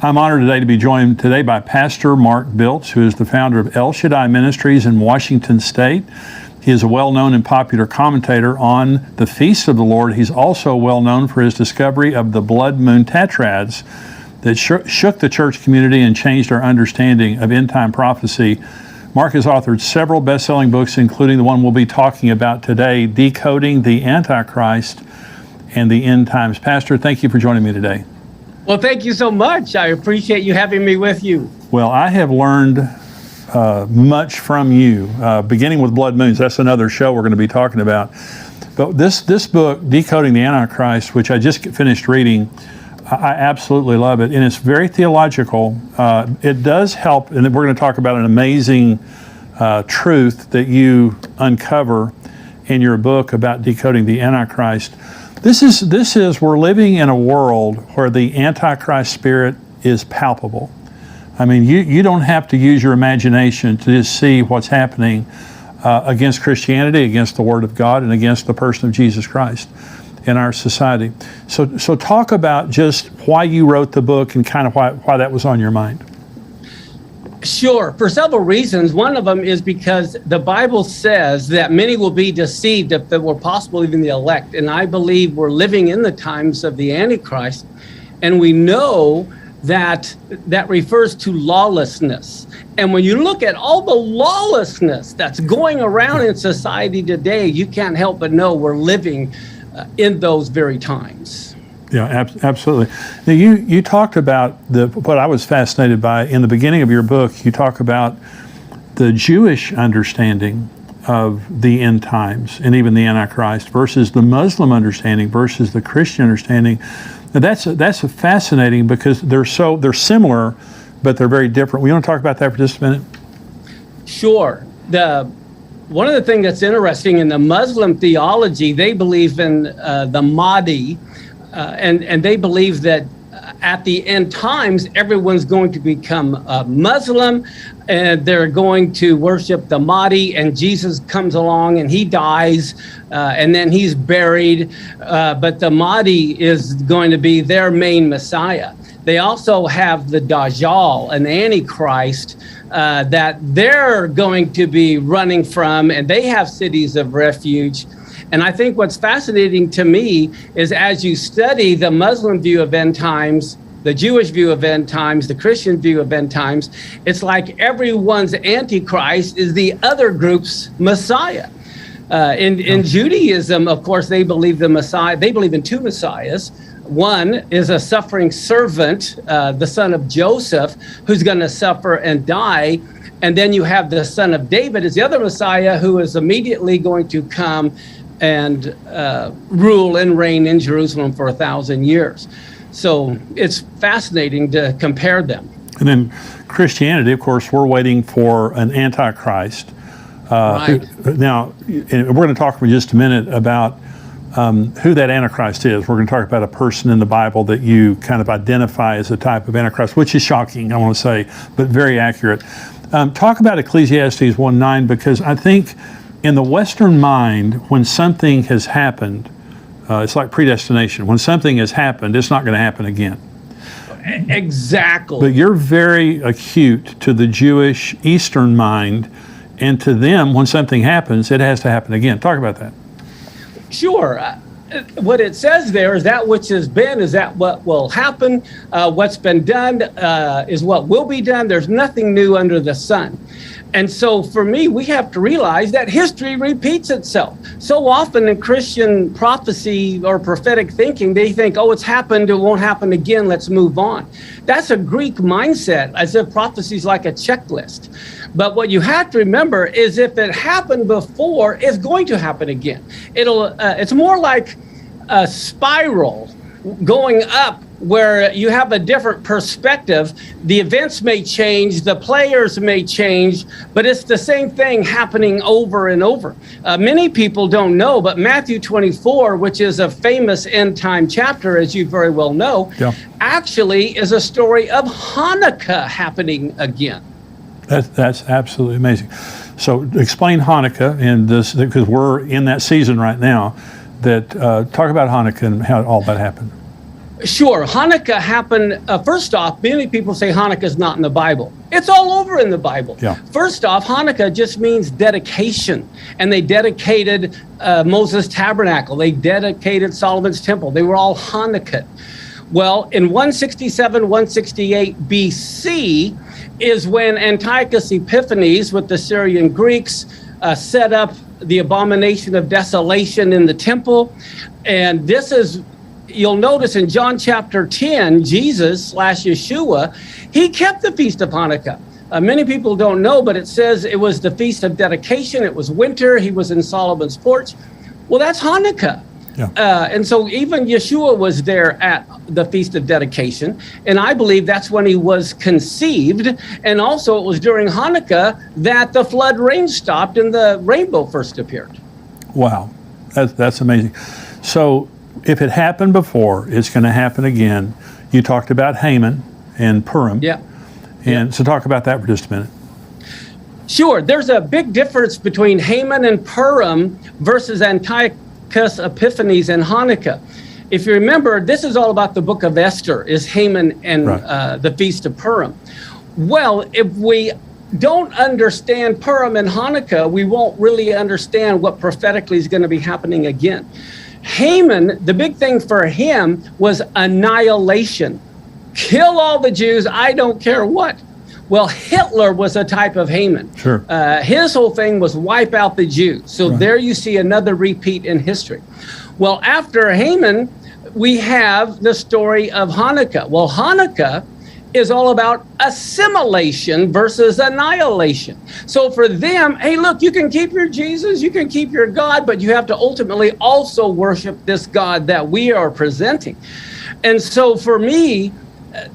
I'm honored today to be joined today by Pastor Mark Biltz, who is the founder of El Shaddai Ministries in Washington State. He is a well-known and popular commentator on the Feast of the Lord. He's also well known for his discovery of the blood moon tetrads that shook the church community and changed our understanding of end-time prophecy. Mark has authored several best-selling books, including the one we'll be talking about today, Decoding the Antichrist and the End Times. Pastor, thank you for joining me today. Well, thank you so much. I appreciate you having me with you. Well, I have learned much from you, beginning with blood moons. That's another show we're going to be talking about. But this book, Decoding the Antichrist, which I just finished reading, I absolutely love it. And it's very theological. It does help, and we're going to talk about an amazing truth that you uncover in your book about decoding the Antichrist. This is we're living in a world where the Antichrist spirit is palpable. I mean, you don't have to use your imagination to just see what's happening against Christianity, against the Word of God, and against the person of Jesus Christ in our society. So talk about just why you wrote the book and kind of why that was on your mind. Sure, for several reasons. One of them is because the Bible says that many will be deceived, if it were possible, even the elect. And I believe we're living in the times of the Antichrist. And we know that refers to lawlessness. And when you look at all the lawlessness that's going around in society today, you can't help but know we're living in those very times. Yeah, absolutely. Now, you talked about what I was fascinated by in the beginning of your book. You talk about the Jewish understanding of the end times and even the Antichrist versus the Muslim understanding versus the Christian understanding. Now, that's fascinating because they're similar, but they're very different. We want to talk about that for just a minute? Sure. One of the things that's interesting in the Muslim theology, they believe in the Mahdi. And they believe that at the end times, everyone's going to become Muslim, and they're going to worship the Mahdi, and Jesus comes along and he dies, and then he's buried, but the Mahdi is going to be their main Messiah. They also have the Dajjal, an Antichrist, that they're going to be running from, and they have cities of refuge. And I think what's fascinating to me is as you study the Muslim view of end times, the Jewish view of end times, the Christian view of end times, it's like everyone's Antichrist is the other group's Messiah. In Judaism, of course, they believe in two Messiahs. One is a suffering servant, the son of Joseph, who's going to suffer and die. And then you have the son of David as the other Messiah, who is immediately going to come and rule and reign in Jerusalem for 1,000 years. So it's fascinating to compare them. And then Christianity, of course, we're waiting for an Antichrist. Right. Now, we're going to talk for just a minute about who that Antichrist is. We're going to talk about a person in the Bible that you kind of identify as a type of Antichrist, which is shocking, I want to say, but very accurate. Talk about Ecclesiastes 1:9, because I think in the Western mind, when something has happened, it's like predestination. When something has happened, it's not going to happen again. Exactly. But you're very acute to the Jewish Eastern mind, and to them, when something happens, it has to happen again. Talk about that. Sure. What it says there is that which has been is that what will happen. What's been done is what will be done. There's nothing new under the sun. And so for me, we have to realize that history repeats itself. So often in Christian prophecy or prophetic thinking, they think, oh, it's happened, it won't happen again, let's move on. That's a Greek mindset, as if prophecy is like a checklist. But what you have to remember is if it happened before, it's going to happen again. It's more like a spiral going up where you have a different perspective. The events may change, the players may change, but it's the same thing happening over and over. Many people don't know, but Matthew 24, which is a famous end time chapter, as you very well know, actually is a story of Hanukkah happening again. That's absolutely amazing. So explain Hanukkah, and this, because we're in that season right now. Talk about Hanukkah and how all that happened. Sure. Hanukkah happened, first off, many people say Hanukkah is not in the Bible. It's all over in the Bible. Yeah. First off, Hanukkah just means dedication. And they dedicated Moses' tabernacle. They dedicated Solomon's temple. They were all Hanukkah. Well, in 167, 168 BC is when Antiochus Epiphanes with the Syrian Greeks set up the abomination of desolation in the temple. And this is, you'll notice in John chapter 10, Jesus/Yeshua, he kept the Feast of Hanukkah. Many people don't know, but it says it was the Feast of Dedication. It was winter. He was in Solomon's porch. Well, that's Hanukkah. Yeah. And so even Yeshua was there at the Feast of Dedication. And I believe that's when he was conceived. And also it was during Hanukkah that the flood rain stopped and the rainbow first appeared. Wow, that's amazing. So if it happened before, it's going to happen again. You talked about Haman and Purim. Yeah. And so talk about that for just a minute. Sure. There's a big difference between Haman and Purim versus Antiochus Epiphanes and Hanukkah. If you remember, this is all about the book of Esther, is Haman and the Feast of Purim. Well, if we don't understand Purim and Hanukkah, we won't really understand what prophetically is going to be happening again. Haman, the big thing for him was annihilation. Kill all the Jews, I don't care what. Well, Hitler was a type of Haman. Sure. His whole thing was wipe out the Jews. So there you see another repeat in history. Well, after Haman, we have the story of Hanukkah. Well, Hanukkah is all about assimilation versus annihilation. So for them, hey, look, you can keep your Jesus, you can keep your God, but you have to ultimately also worship this God that we are presenting. And so for me,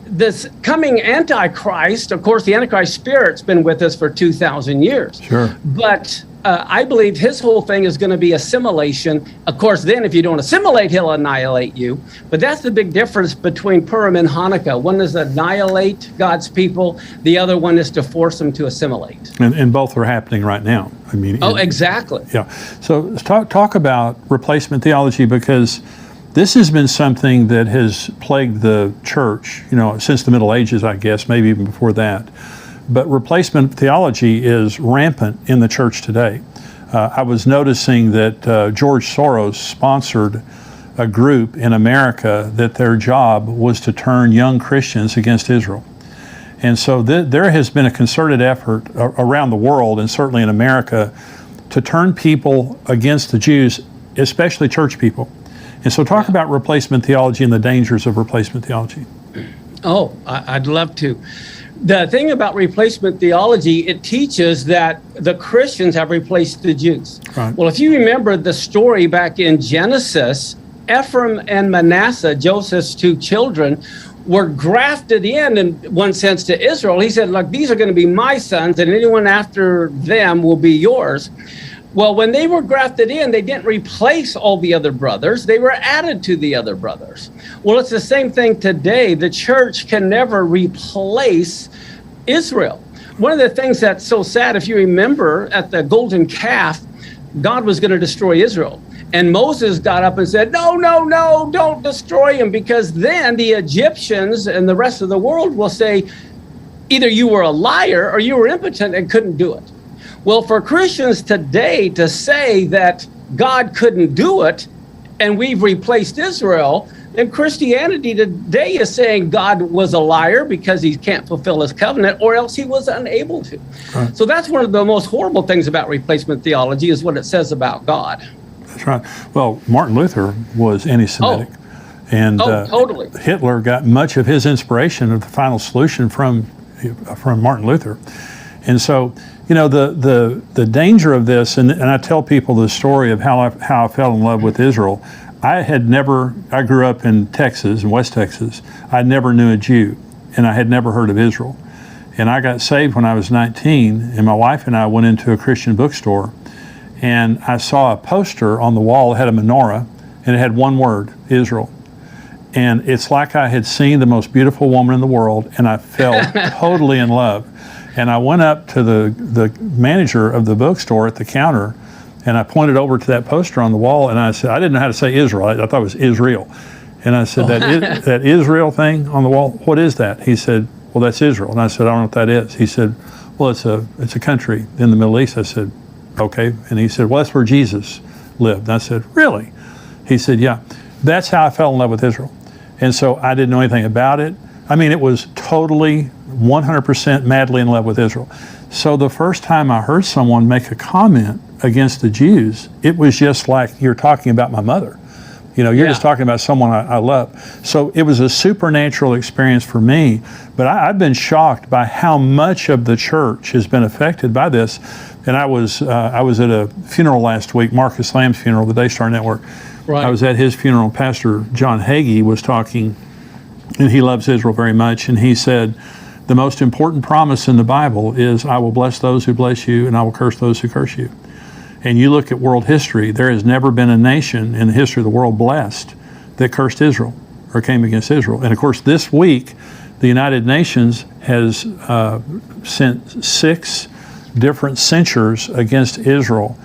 this coming Antichrist, of course, the Antichrist spirit's been with us for 2,000 years. Sure. But I believe his whole thing is going to be assimilation. Of course, then if you don't assimilate, he'll annihilate you. But that's the big difference between Purim and Hanukkah. One is annihilate God's people. The other one is to force them to assimilate. And both are happening right now. I mean. Exactly. Yeah. So let's talk about replacement theology, because this has been something that has plagued the church, since the Middle Ages, I guess, maybe even before that. But replacement theology is rampant in the church today. I was noticing that George Soros sponsored a group in America that their job was to turn young Christians against Israel. And so there has been a concerted effort around the world, and certainly in America, to turn people against the Jews, especially church people. And so talk about replacement theology and the dangers of replacement theology. Oh, I'd love to. The thing about replacement theology, it teaches that the Christians have replaced the Jews. Right. Well, if you remember the story back in Genesis, Ephraim and Manasseh, Joseph's two children, were grafted in one sense, to Israel. He said, look, these are going to be my sons, and anyone after them will be yours. Well, when they were grafted in, they didn't replace all the other brothers. They were added to the other brothers. Well, it's the same thing today. The church can never replace Israel. One of the things that's so sad, if you remember, at the golden calf, God was going to destroy Israel. And Moses got up and said, no, don't destroy him, because then the Egyptians and the rest of the world will say, either you were a liar or you were impotent and couldn't do it. Well, for Christians today to say that God couldn't do it and we've replaced Israel, then Christianity today is saying God was a liar because he can't fulfill his covenant, or else he was unable to. Right. So that's one of the most horrible things about replacement theology, is what it says about God. That's right. Well, Martin Luther was anti-Semitic. And totally. Hitler got much of his inspiration of the final solution from Martin Luther. And so, the danger of this, and I tell people the story of how I fell in love with Israel. I grew up in Texas, in West Texas. I never knew a Jew, and I had never heard of Israel. And I got saved when I was 19, and my wife and I went into a Christian bookstore, and I saw a poster on the wall that had a menorah, and it had one word, Israel. And it's like I had seen the most beautiful woman in the world, and I fell totally in love. And I went up to the manager of the bookstore at the counter, and I pointed over to that poster on the wall, and I said, I didn't know how to say Israel. I thought it was Israel. And I said, that Israel thing on the wall, what is that? He said, well, that's Israel. And I said, I don't know what that is. He said, well, it's a country in the Middle East. I said, okay. And he said, well, that's where Jesus lived. And I said, really? He said, yeah. That's how I fell in love with Israel. And so I didn't know anything about it. I mean, it was totally 100% madly in love with Israel. So the first time I heard someone make a comment against the Jews, it was just like you're talking about my mother. You know, you're just talking about someone I love. So it was a supernatural experience for me, but I've been shocked by how much of the church has been affected by this. And I was at a funeral last week, Marcus Lamb's funeral, the Daystar Network. Right. I was at his funeral. Pastor John Hagee was talking, and he loves Israel very much, and he said, the most important promise in the Bible is, I will bless those who bless you, and I will curse those who curse you. And you look at world history, there has never been a nation in the history of the world blessed that cursed Israel or came against Israel. And of course, this week, the United Nations has sent 6 different censures against Israel.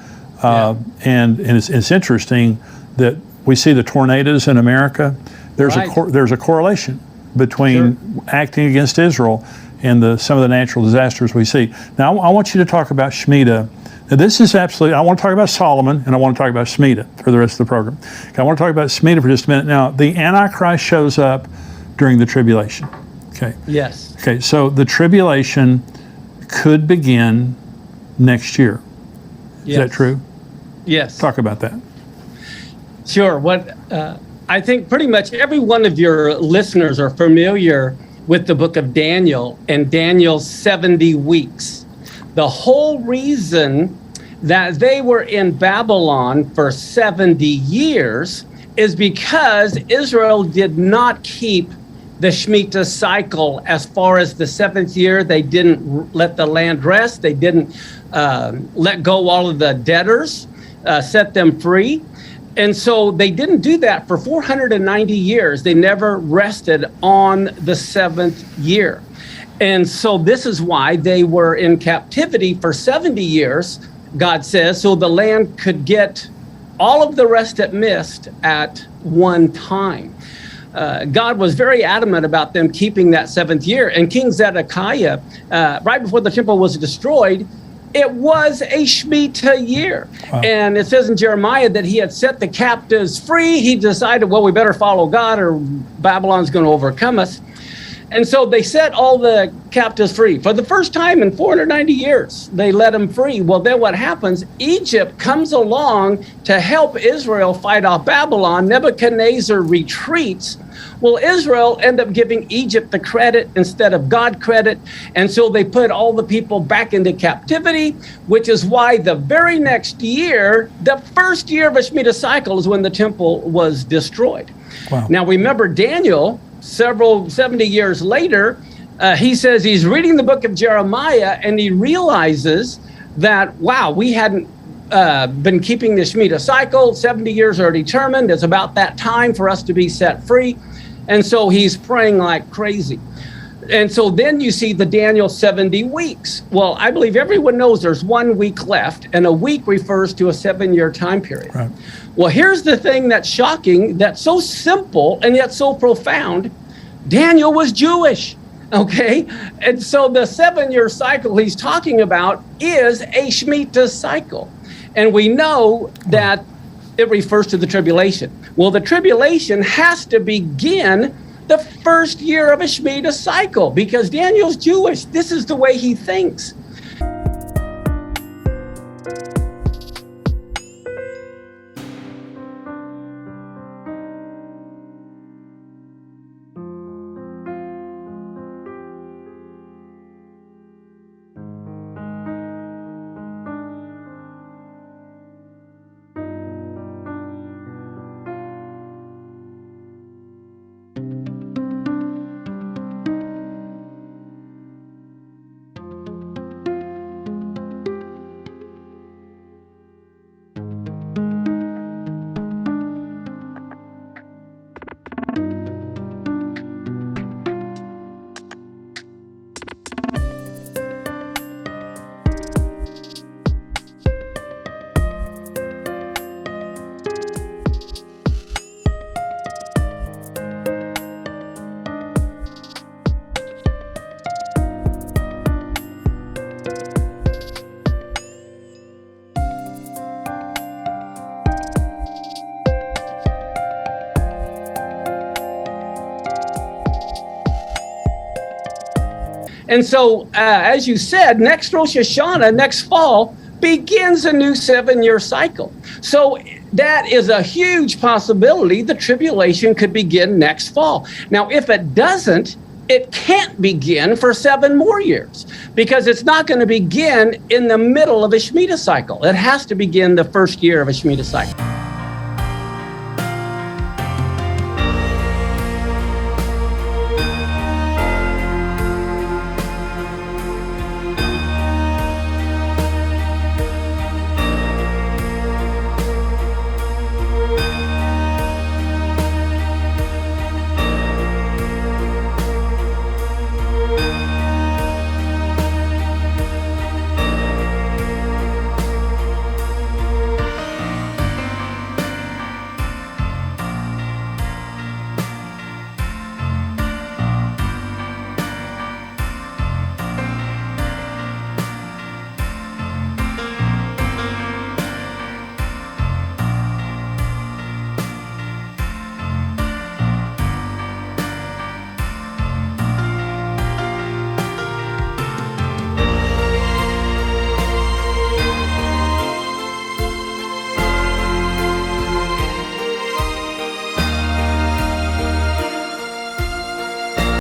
And it's interesting that we see the tornadoes in America. There's a correlation between acting against Israel and some of the natural disasters we see. Now, I want you to talk about Shmita. Now, this is absolutely, I want to talk about Solomon, and I want to talk about Shmita for the rest of the program. Okay, I want to talk about Shmita for just a minute. Now, the Antichrist shows up during the tribulation. Okay. Yes. Okay, so the tribulation could begin next year. Is that true? Yes. Talk about that. Sure. I think pretty much every one of your listeners are familiar with the book of Daniel and Daniel's 70 weeks. The whole reason that they were in Babylon for 70 years is because Israel did not keep the Shmita cycle. As far as the 7th year, they didn't let the land rest. They didn't let go all of the debtors, set them free. And so they didn't do that for 490 years. They never rested on the 7th year. And so this is why they were in captivity for 70 years, God says, so the land could get all of the rest it missed at one time. God was very adamant about them keeping that 7th year. And King Zedekiah, right before the temple was destroyed, it was a Shmita year. Wow. And it says in Jeremiah that he had set the captives free. He decided, well, we better follow God or Babylon's going to overcome us. And so they set all the captives free. For the first time in 490 years, they let them free. Well, then what happens? Egypt comes along to help Israel fight off Babylon. Nebuchadnezzar retreats. Well, Israel ended up giving Egypt the credit instead of God credit. And so they put all the people back into captivity, which is why the very next year, the first year of a Shmita cycle is when the temple was destroyed. Wow. Now, remember Daniel, 70 years later, he says he's reading the book of Jeremiah and he realizes that, wow, we hadn't been keeping the Shmita cycle. 70 years are determined. It's about that time for us to be set free. And so he's praying like crazy. And so then you see the Daniel 70 weeks. Well, I believe everyone knows there's 1 week left, and a week refers to a 7-year time period. Right. Well, here's the thing that's shocking, that's so simple and yet so profound. Daniel was Jewish, okay? And so the 7-year cycle he's talking about is a Shmita cycle. And we know that it refers to the tribulation. Well, the tribulation has to begin the first year of a Shmita cycle because Daniel's Jewish. This is the way he thinks. And so, as you said, next Rosh Hashanah, next fall, begins a new 7-year cycle. So that is a huge possibility. The tribulation could begin next fall. Now, if it doesn't, it can't begin for 7 more years, because it's not going to begin in the middle of a Shmita cycle. It has to begin the first year of a Shmita cycle.